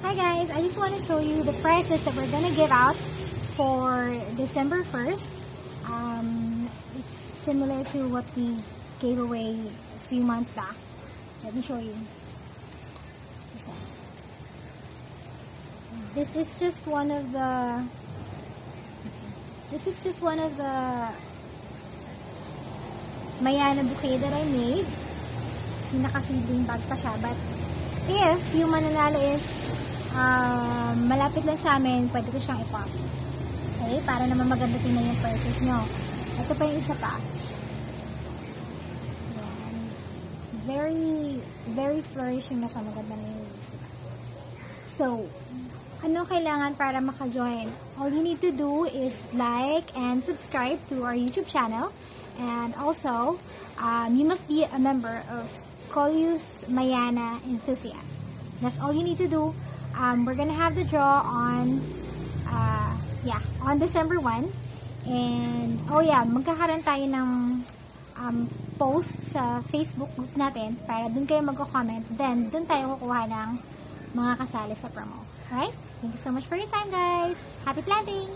Hi guys, I just want to show you the prices that we're gonna give out for December 1st. It's similar to what we gave away a few months back. Let me show you. This is just one of the Mayana bouquet that I made. Naka-seedling bag pa siya, but if yung mananalo is malapit lang sa amin, pwede ko siyang ipop. Okay? Para naman maganda tingnan yung purchase nyo. Ito pa yung isa pa. Ayan. Very flourishing na siya. Maganda na yung isa. So, ano kailangan para maka-join? All you need to do is like and subscribe to our YouTube channel. And also, you must be a member of Coleus Mayana Enthusiast. That's all you need to do. We're gonna have the draw on December 1. And magkakaroon tayo ng post sa Facebook group natin para dun kayo magko-comment. Then dun tayo kukuha ng mga kasali sa promo. Alright? Thank you so much for your time, guys. Happy planting!